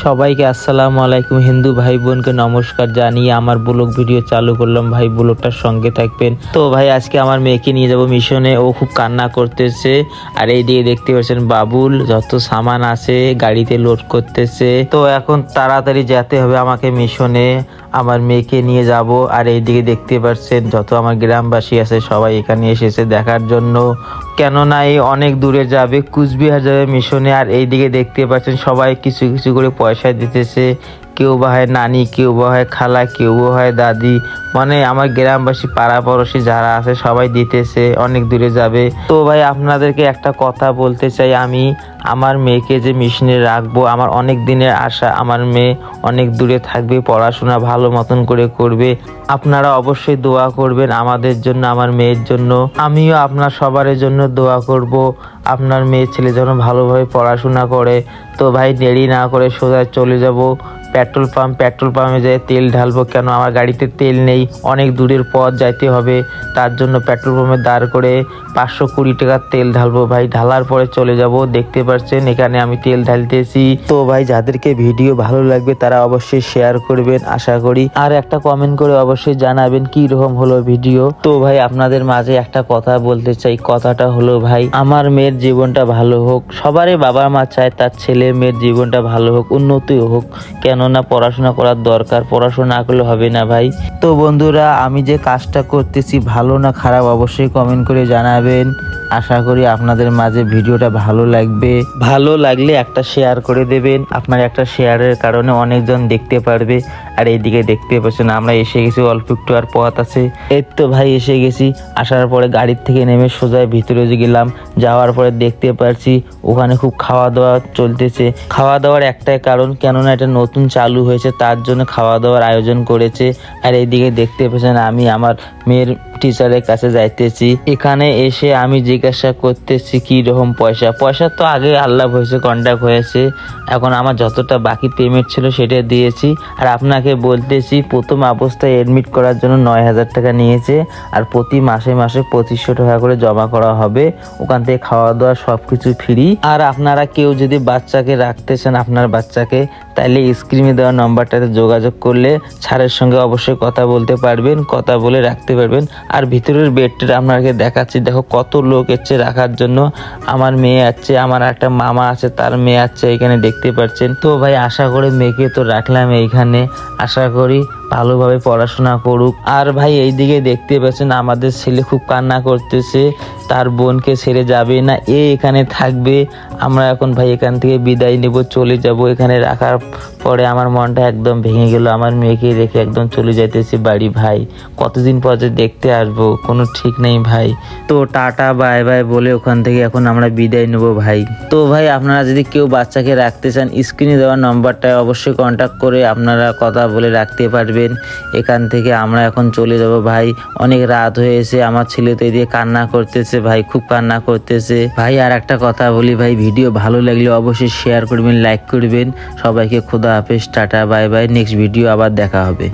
সবাইকে আসসালামু আলাইকুম। হিন্দু ভাই বোনকে নমস্কার জানিয়ে আমার ব্লগ ভিডিও চালু করলাম। ভাই ব্লগটার সঙ্গে থাকবেন। তো ভাই আজকে আমার মেয়েকে নিয়ে যাব মিশনে। ও খুব কান্না করতেছে। আর এই দিকে দেখতে পাচ্ছেন বাবুল যত সামান আছে গাড়িতে লোড করতেছে। তো এখন তাড়াতাড়ি যেতে হবে আমাকে মিশনে। আমার মেয়েকে নিয়ে যাব। আর এইদিকে দেখতে পাচ্ছেন যত আমার গ্রামবাসী আছে সবাই এখানে এসেছে দেখার জন্য। কেননা এই অনেক দূরে যাবে, কুচবিহার যাবে মিশনে। আর এইদিকে দেখতে পাচ্ছেন সবাই কিছু কিছু করে পয়সা দিতেছে। কেউ বা হয় নানি, কেউ বা হয় খালা, কেউ বা হয় দাদি, মানে আমার গ্রামবাসী পাড়া পড়োশি যারা আছে সবাই দিতেছে, অনেক দূরে যাবে। তো ভাই আপনাদেরকে একটা কথা বলতে চাই, আমি আমার মেয়েকে যে মিশনে রাখবো, আমার অনেক দিনের আশা। আমার মেয়ে অনেক দূরে থাকবে, পড়াশোনা ভালো মতন করে করবে। আপনারা অবশ্যই দোয়া করবেন আমাদের জন্য, আমার মেয়ের জন্য। আমিও আপনার সবার জন্য দোয়া করব আপনার মেয়ে ছেলে যেন ভালোভাবে পড়াশোনা করে। তো ভাই দেরি না করে সোজা চলে যাব পেট্রোল পাম্পে যেয়ে তেল ঢালবো। কেন আমার গাড়িতে তেল নেই, অনেক দূরের পথ যাইতে হবে। তার জন্য পেট্রোল পাম্পে দাঁড় করে 520 টাকার তেল ঢালবো ভাই। ঢালার পরে চলে যাব। দেখতে পাচ্ছেন এখানে আমি তেল ঢালতেছি। তো ভাই যাদেরকে ভিডিও ভালো লাগবে তারা অবশ্যই শেয়ার করবেন আশা করি। আর একটা কমেন্ট করে অবশ্যই জানাবেন কি রকম হলো ভিডিও। তো ভাই আপনাদের মাঝে একটা কথা বলতে চাই। কথাটা হলো ভাই, আমার মেয়ের জীবনটা ভালো হোক। সবারই বাবা মা চায় তার ছেলে মেয়ের জীবনটা ভালো হোক, উন্নতি হোক। কেননা পড়াশোনা করার দরকার, পড়াশোনা না করলে হবে না ভাই। তো বন্ধুরা, আমি যে কাজটা করতেছি ভালো না খারাপ অবশ্যই কমেন্ট করে জানাবেন। আশা করি আপনাদের মাঝে ভিডিওটা ভালো লাগবে। ভালো লাগলে একটা শেয়ার করে দেবেন। আপনার একটা শেয়ারের কারণে অনেকজন দেখতে পারবে। আর এইদিকে দেখতে পাচ্ছেন আমরা এসে গেছি, অল্প একটু আর পথ আছে। এই তো ভাই এসে গেছি। আসার পরে গাড়ির থেকে নেমে সোজা ভিতরে গেলাম। যাওয়ার পরে দেখতে পাচ্ছি ওখানে খুব খাওয়া দাওয়া চলতেছে। খাওয়া দাওয়ার একটাই কারণ, কেননা এটা নতুন চালু হয়েছে, তার জন্য খাওয়া দাওয়ার আয়োজন করেছে। আর এইদিকে দেখতে পাচ্ছেন আমি আমার মেয়ের টিচারের কাছে যাইতেছি। এখানে এসে আমি জিজ্ঞাসা করতেছি কি রকম পয়সা তো আগে আল্লাহ হয়েছে, কন্ট্যাক্ট হয়েছে। এখন আমার যতটা বাকি পেমেন্ট ছিল সেটা দিয়েছি। আর আপনাকে বলতেছি প্রথম অবস্থায় এডমিট করার জন্য 9,000 টাকা নিয়েছে। আর প্রতি মাসে 2500 টাকা করে জমা করা হবে। ওখান থেকে খাওয়া দাওয়া সবকিছু ফ্রি। আর আপনারা কেউ যদি বাচ্চাকে রাখতে চান আপনার বাচ্চাকে, তাইলে স্ক্রিনে দেওয়া নাম্বারটাতে যোগাযোগ করলে স্যারের সঙ্গে অবশ্যই কথা বলতে পারবেন, কথা বলে রাখতে পারবেন। আর ভিতরের বেডটা আপনাকে দেখাচ্ছি, দেখো কত লোক এসছে রাখার জন্য। আমার মেয়ে আছে, আমার একটা মামা আছে, তার মেয়ে আছে, এখানে দেখতে পাচ্ছেন। তো ভাই আশা করি মেয়েকে তো রাখলাম এইখানে, আশা করি ভালোভাবে পড়াশোনা করুক। আর ভাই এইদিকে দেখতে পাচ্ছেন আমাদের ছেলে খুব কান্না করতেছে, তার বোনকে ছেড়ে যাবে না, এখানে থাকবে। আমরা এখন ভাই এখান থেকে বিদায় নেব, চলে যাব। এখানে রাখার পরে আমার মনটা একদম ভেঙে গেল। আমার মেয়েকে রেখে একদম চলে যাইতেছি বাড়ি ভাই। কতদিন পর যে দেখতে আসবো কোনো ঠিক নেই ভাই। তো টাটা বাই বাই বলে ওখান থেকে এখন আমরা বিদায় নেব ভাই। তো ভাই আপনারা যদি কেউ বাচ্চাকে রাখতে চান, স্ক্রিনে দেওয়া নম্বরটায় অবশ্যই কন্ট্যাক্ট করে আপনারা কথা বলে রাখতে পারবেন। এখান থেকে আমরা এখন চলে যাব ভাই। অনেক রাত হয়েছে, আমার ছেলে তো এদিকে কান্না করতেছে ভাই, খুব কান্না করতেছে ভাই। আর একটা কথা বলি ভাই, ভিডিও ভালো লাগলে অবশ্যই শেয়ার করবেন, লাইক করবেন। সবাইকে খোদা হাফেজ, tata bye bye. Next video আবার দেখা হবে।